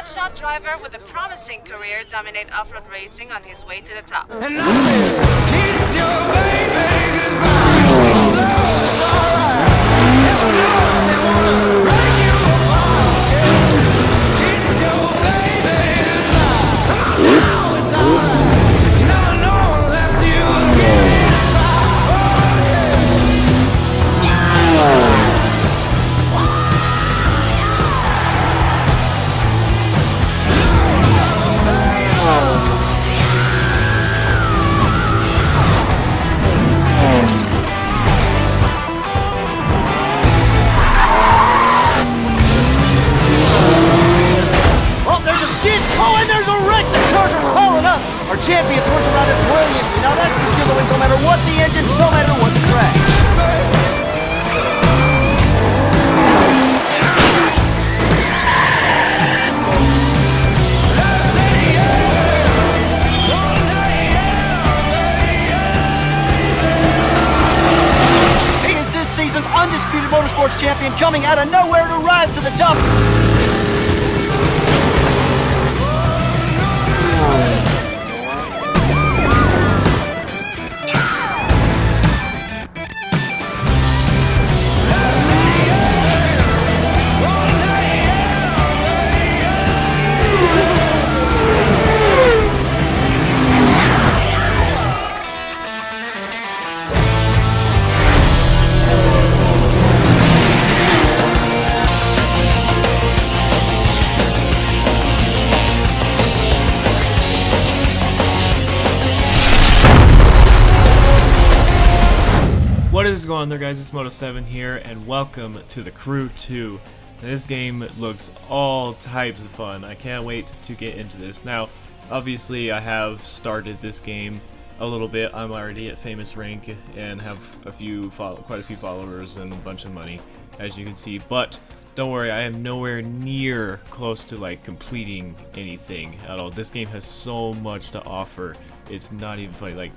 hotshot driver with a promising career dominate off-road racing on his way to the top. And I said, kiss your baby goodbye. Although it's alright. Heaven knows they wanna break you apart. Yeah. Kiss your baby goodbye. Although it's alright. You never know unless you get it right. Oh yeah. Our champion swords around it brilliantly. Now that's the skill that wins no matter what the engine, no matter what the track. He is this season's undisputed motorsports champion, coming out of nowhere to rise to the top. What is going on there, guys? It's Moto7 here, and welcome to the Crew 2. This game looks all types of fun. I can't wait to get into this. Now, obviously, I have started this game a little bit. I'm already at famous rank and have quite a few followers and a bunch of money, as you can see. But don't worry, I am nowhere near close to like completing anything at all. This game has so much to offer. It's not even funny. Like,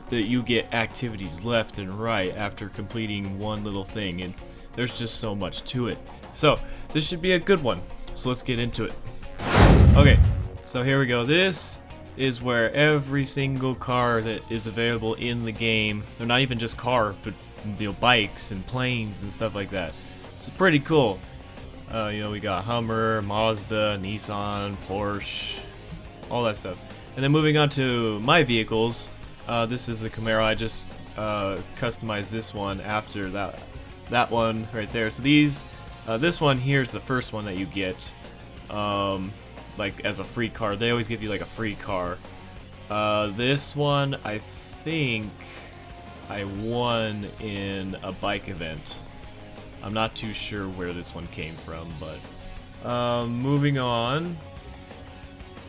that you get activities left and right after completing one little thing, and there's just so much to it. So this should be a good one, so let's get into it. Okay, so here we go. This is where every single car that is available in the game, they're not even just cars, but bikes and planes and stuff like that. It's pretty cool. We got Hummer, Mazda, Nissan, Porsche, all that stuff. And then moving on to my vehicles. This is the Camaro. I just customized this one after that one right there. So this one here is the first one that you get, like as a free car. They always give you like a free car. This one I think I won in a bike event. I'm not too sure where this one came from, but moving on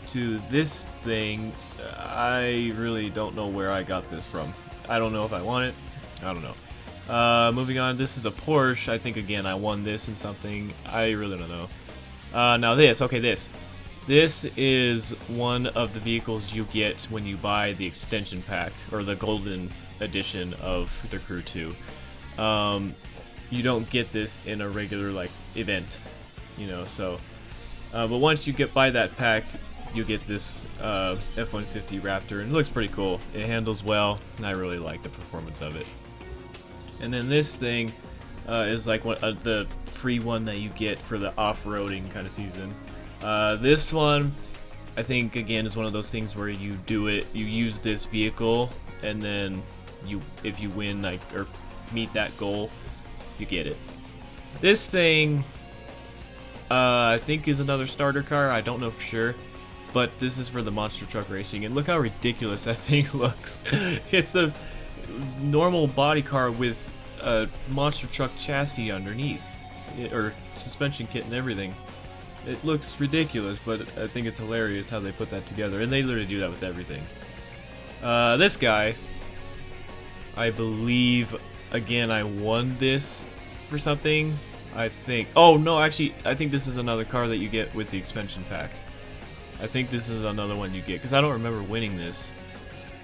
to this thing. I really don't know where I got this from. I don't know if I want it. I don't know. Moving on, this is a Porsche. I think again I won this in something. I really don't know. Now this is one of the vehicles you get when you buy the extension pack, or the golden edition of the Crew 2. You don't get this in a regular like event, so but once you buy that pack, you get this F-150 Raptor, and it looks pretty cool. It handles well, and I really like the performance of it. And then this thing is like the free one that you get for the off-roading kind of season. This one, I think, again, is one of those things where you use this vehicle, and then if you win or meet that goal, you get it. This thing, I think, is another starter car. I don't know for sure. But this is for the monster truck racing, and look how ridiculous that thing looks. It's a normal body car with a monster truck chassis underneath, or suspension kit and everything. It looks ridiculous, but I think it's hilarious how they put that together, and they literally do that with everything. This guy, I believe, again, I won this for something, I think. Oh no, actually, I think this is another car that you get with the expansion pack. I think this is another one you get, because I don't remember winning this.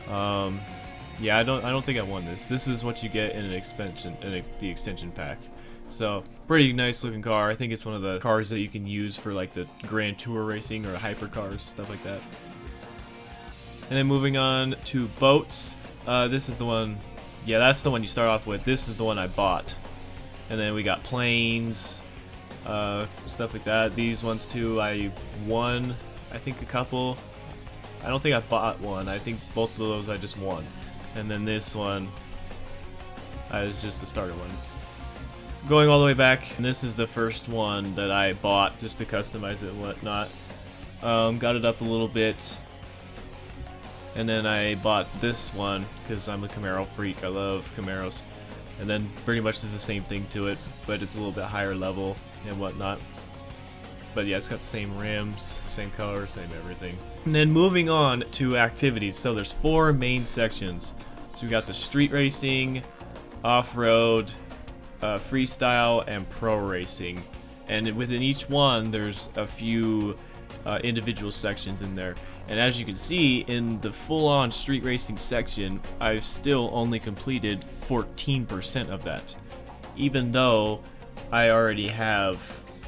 Yeah, I don't think I won this. This is what you get in an expansion, the extension pack. So pretty nice looking car. I think it's one of the cars that you can use for like the Grand Tour racing or hypercars, stuff like that. And then moving on to boats. This is the one, yeah, that's the one you start off with. This is the one I bought. And then we got planes, stuff like that. These ones too, I won, I think, a couple. I don't think I bought one. I think both of those I just won. And then this one is just the starter one. So going all the way back, and this is the first one that I bought just to customize it and whatnot. Got it up a little bit. And then I bought this one because I'm a Camaro freak. I love Camaros. And then pretty much did the same thing to it, but it's a little bit higher level and whatnot. But yeah, it's got the same rims, same color, same everything. And then moving on to activities. So there's 4 main sections. So we got the street racing, off-road, freestyle, and pro racing. And within each one, there's a few individual sections in there. And as you can see, in the full-on street racing section, I've still only completed 14% of that, even though I already have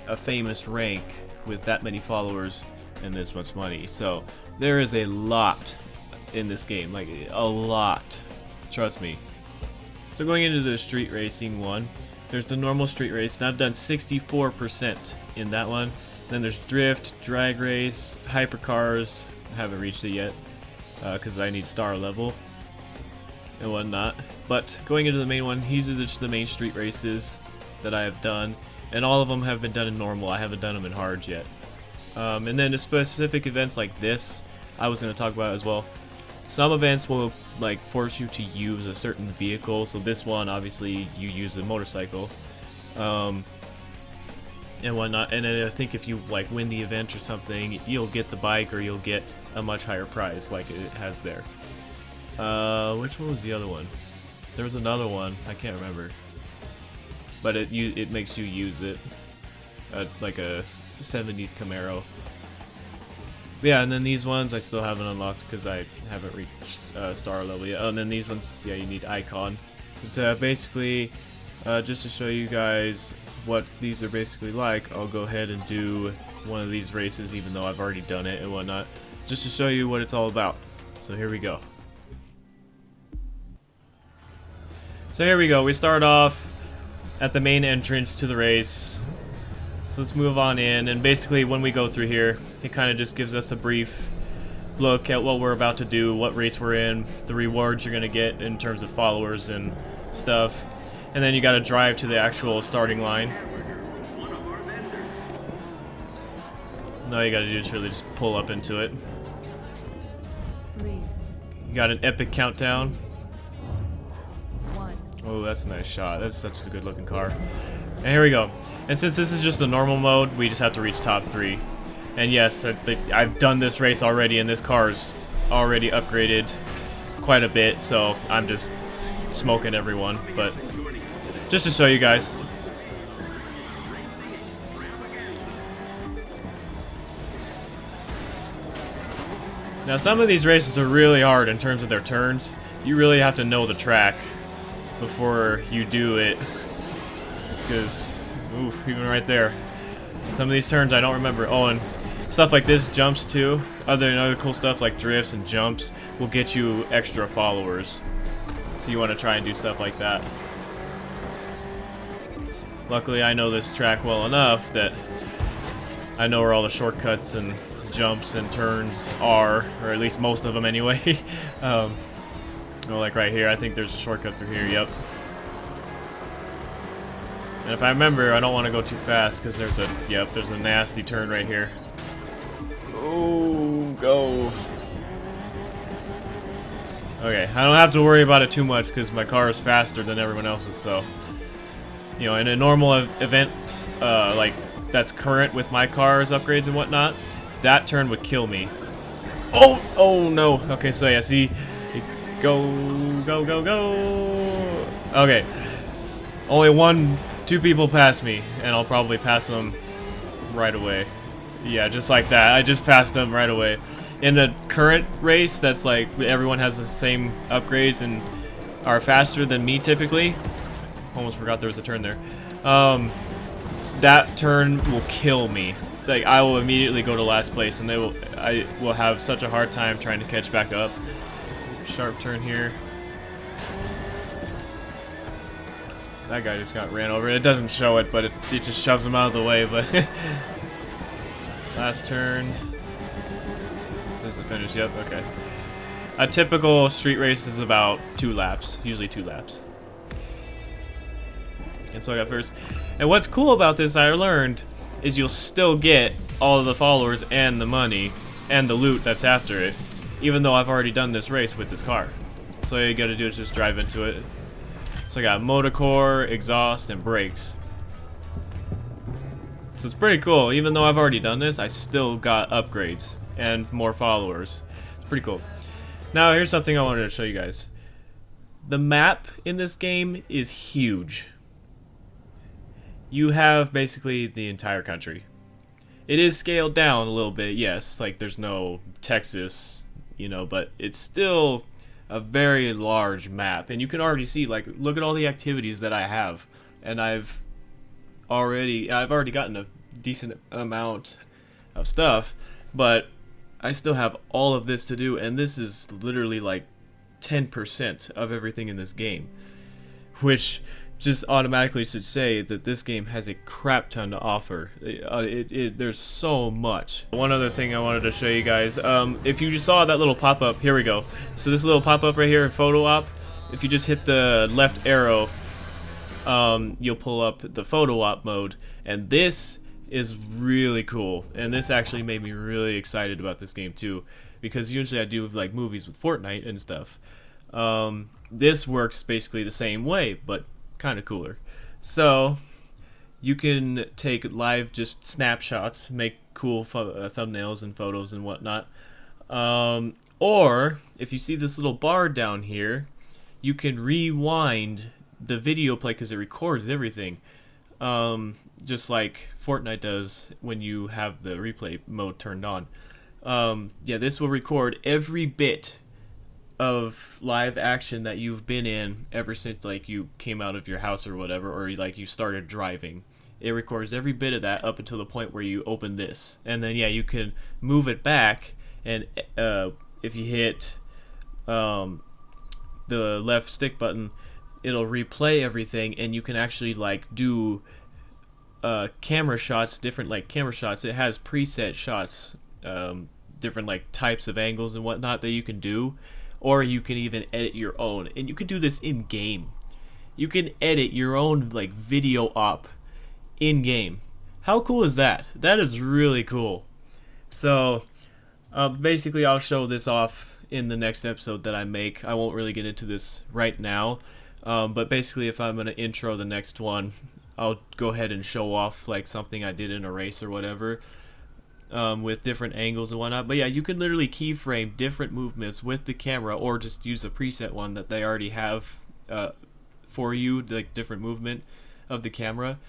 a famous rank with that many followers and this much money. So there is a lot in this game, like a lot, trust me. So going into the street racing one, there's the normal street race, and I've done 64% in that one. Then there's drift, drag race, hypercars. I haven't reached it yet because I need star level and whatnot. But going into the main one, these are just the main street races that I have done, and all of them have been done in normal. I haven't done them in hard yet. And then the specific events like this, I was going to talk about as well. Some events will like force you to use a certain vehicle. So this one, obviously, you use a motorcycle. And whatnot, and then I think if you like win the event or something, you'll get the bike or you'll get a much higher prize like it has there. Which one was the other one? There was another one, I can't remember, but it makes you use it, like a 70s Camaro. But yeah, and then these ones I still haven't unlocked because I haven't reached star level yet. Oh, and then these ones, yeah, you need icon. But basically, just to show you guys what these are basically like, I'll go ahead and do one of these races even though I've already done it and whatnot, just to show you what it's all about. So here we go. So here we go. We start off at the main entrance to the race. So let's move on in, and basically when we go through here, it kind of just gives us a brief look at what we're about to do, what race we're in, the rewards you're going to get in terms of followers and stuff. And then you gotta drive to the actual starting line. Now you gotta do is really just pull up into it. You got an epic countdown. Oh, that's a nice shot. That's such a good looking car. And here we go. And since this is just the normal mode, we just have to reach top 3. And yes, I've done this race already, and this car's already upgraded quite a bit, so I'm just smoking everyone, but just to show you guys. Now some of these races are really hard in terms of their turns. You really have to know the track before you do it, because, oof, even right there. Some of these turns I don't remember. Oh, and stuff like this, jumps too. Other cool stuff like drifts and jumps will get you extra followers. So you want to try and do stuff like that. Luckily, I know this track well enough that I know where all the shortcuts and jumps and turns are, or at least most of them anyway. Like right here, I think there's a shortcut through here, yep. And if I remember, I don't want to go too fast because there's a nasty turn right here. Oh, go. Okay, I don't have to worry about it too much because my car is faster than everyone else's, so. You know, in a normal event, like that's current with my car's upgrades and whatnot, that turn would kill me. Oh no. Okay, so yeah, see, go. Okay, only 2 people passed me, and I'll probably pass them right away. Yeah, just like that. I just passed them right away. In the current race, that's like everyone has the same upgrades and are faster than me typically. Almost forgot there was a turn there. that turn will kill me. Like, I will immediately go to last place, and I will have such a hard time trying to catch back up. Sharp turn here. That guy just got ran over. It doesn't show it, but it just shoves him out of the way. But last turn. This is the finish. Yep. Okay. A typical street race is about 2 laps. Usually 2 laps. And so I got first. And what's cool about this, I learned, is you'll still get all of the followers and the money and the loot that's after it, even though I've already done this race with this car. So all you gotta do is just drive into it. So I got motor core, exhaust, and brakes. So it's pretty cool. Even though I've already done this, I still got upgrades and more followers. It's pretty cool. Now here's something I wanted to show you guys. The map in this game is huge. You have basically the entire country. It is scaled down a little bit, yes, like there's no Texas, you know, but it's still a very large map, and you can already see, like, look at all the activities that I have, and I've already gotten a decent amount of stuff, but I still have all of this to do, and this is literally like 10% of everything in this game, which just automatically should say that this game has a crap ton to offer. There's so much. One other thing I wanted to show you guys, if you just saw that little pop-up, here we go. So this little pop-up right here in Photo Op, if you just hit the left arrow, you'll pull up the Photo Op mode, and this is really cool. And this actually made me really excited about this game too, because usually I do like movies with Fortnite and stuff. This works basically the same way, but kind of cooler. So you can take live just snapshots, make cool thumbnails and photos and whatnot, or if you see this little bar down here, you can rewind the video play because it records everything, just like Fortnite does when you have the replay mode turned on. Yeah, this will record every bit of live action that you've been in ever since like you came out of your house or whatever, or like you started driving. It records every bit of that up until the point where you open this, and then yeah, you can move it back, and if you hit the left stick button, it'll replay everything, and you can actually like do camera shots, different like camera shots. It has preset shots, different like types of angles and whatnot that you can do. Or you can even edit your own, and you can do this in game. You can edit your own like video op in game. How cool is that? That is really cool. So basically, I'll show this off in the next episode that I make. I won't really get into this right now, but basically, if I'm gonna intro the next one, I'll go ahead and show off like something I did in a race or whatever. With different angles and whatnot. But yeah, you can literally keyframe different movements with the camera, or just use a preset one that they already have for you, like different movement of the camera,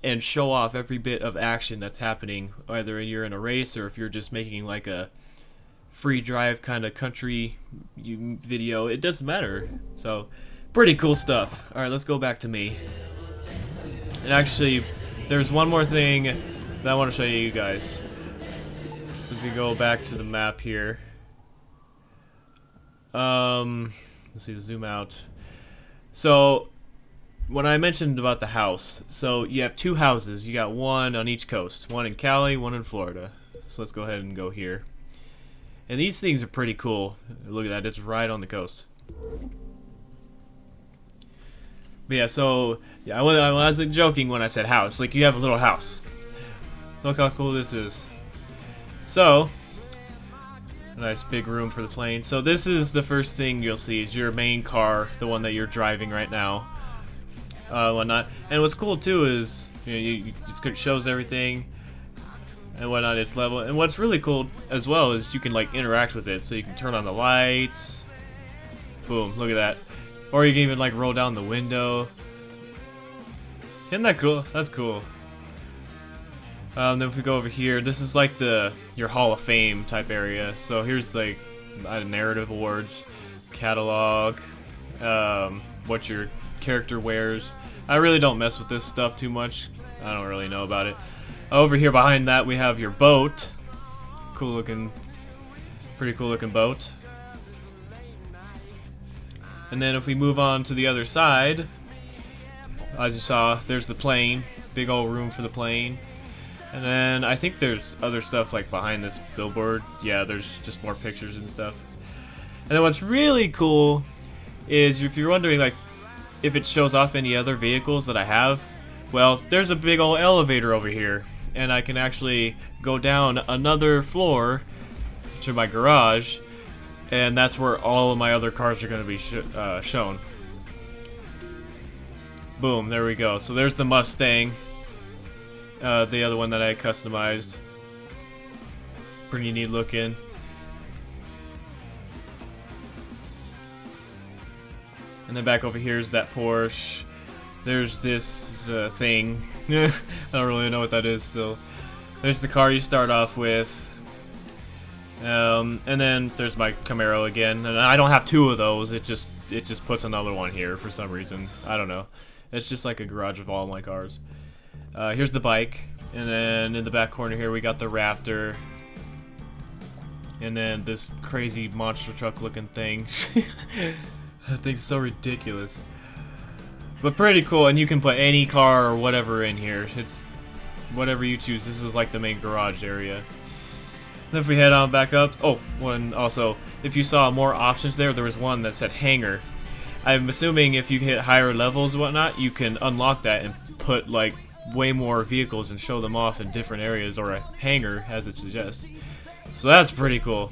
and show off every bit of action that's happening, either you're in a race or if you're just making like a free drive kind of country video. It doesn't matter. So pretty cool stuff. Alright, let's go back to me. And actually, there's one more thing that I want to show you guys. So if we go back to the map here, let's see, zoom out. So when I mentioned about the house, so you have 2 houses. You got one on each coast, one in Cali, one in Florida. So let's go ahead and go here. And these things are pretty cool. Look at that, it's right on the coast. But yeah, so yeah, I wasn't joking when I said house. Like, you have a little house. Look how cool this is. So, a nice big room for the plane. So this is the first thing you'll see is your main car, the one that you're driving right now, whatnot. And what's cool too is, you know, it shows everything and whatnot. It's level. And what's really cool as well is you can like interact with it. So you can turn on the lights. Boom! Look at that. Or you can even like roll down the window. Isn't that cool? That's cool. Then if we go over here, this is like your Hall of Fame type area. So here's like narrative awards, catalog, what your character wears. I really don't mess with this stuff too much. I don't really know about it. Over here behind that we have your boat. Cool looking, pretty cool looking boat. And then if we move on to the other side, as you saw, there's the plane. Big old room for the plane. And then I think there's other stuff like behind this billboard. Yeah, there's just more pictures and stuff. And then what's really cool is, if you're wondering like if it shows off any other vehicles that I have, well, there's a big old elevator over here, and I can actually go down another floor to my garage, and that's where all of my other cars are going to be shown. Boom, there we go. So there's the Mustang, the other one that I customized. Pretty neat looking. And then back over here is that Porsche. There's this thing. I don't really know what that is still. There's the car you start off with. And then there's my Camaro again. And I don't have two of those. It just puts another one here for some reason. I don't know. It's just like a garage of all my cars. Here's the bike. And then in the back corner here we got the Raptor. And then this crazy monster truck looking thing. That thing's so ridiculous. But pretty cool, and you can put any car or whatever in here. It's whatever you choose. This is like the main garage area. Then if we head on back up, oh, one also, if you saw more options there was one that said hangar. I'm assuming if you hit higher levels and whatnot, you can unlock that and put like way more vehicles and show them off in different areas, or a hangar as it suggests. So that's pretty cool.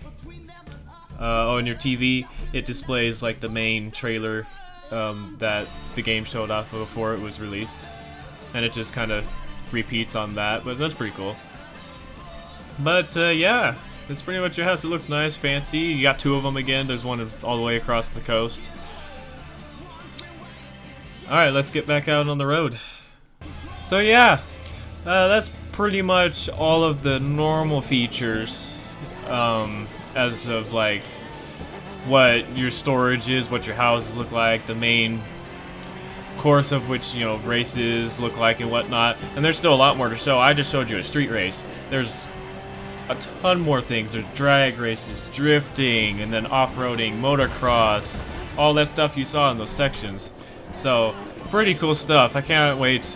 Oh, and your TV, it displays like the main trailer that the game showed off before it was released, and it just kind of repeats on that, but that's pretty cool. But yeah, that's pretty much your house. It looks nice, fancy. You got two of them again. There's one all the way across the coast. Alright, let's get back out on the road. So yeah, that's pretty much all of the normal features. As of like what your storage is, what your houses look like, the main course of which, you know, races look like and whatnot. And there's still a lot more to show. I just showed you a street race. There's a ton more things. There's drag races, drifting, and then off-roading, motocross, all that stuff you saw in those sections. So pretty cool stuff. I can't wait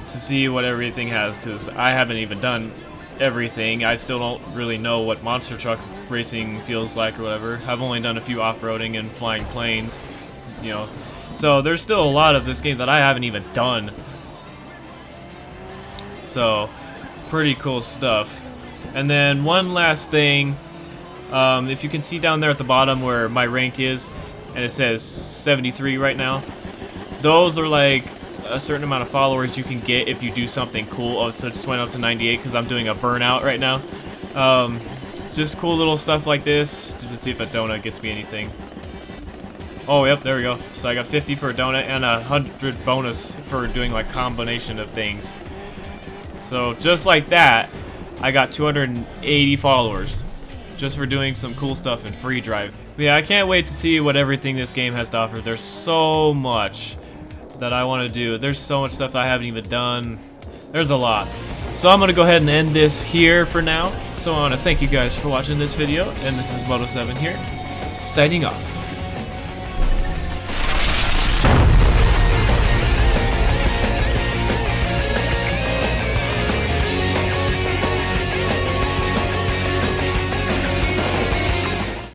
to see what everything has, because I haven't even done everything. I still don't really know what monster truck racing feels like or whatever. I've only done a few off-roading and flying planes, you know. So there's still a lot of this game that I haven't even done. So pretty cool stuff. And then one last thing, if you can see down there at the bottom where my rank is, and it says 73 right now, those are like a certain amount of followers you can get if you do something cool. Oh, so it just went up to 98 because I'm doing a burnout right now. Just cool little stuff like this. Just to see if a donut gets me anything. Oh, yep, there we go. So I got 50 for a donut and 100 bonus for doing like combination of things. So just like that, I got 280 followers just for doing some cool stuff in free drive. But yeah, I can't wait to see what everything this game has to offer. There's so much that I want to do. There's so much stuff I haven't even done. There's a lot. So I'm going to go ahead and end this here for now. So I want to thank you guys for watching this video, and this is Moto7 here, signing off.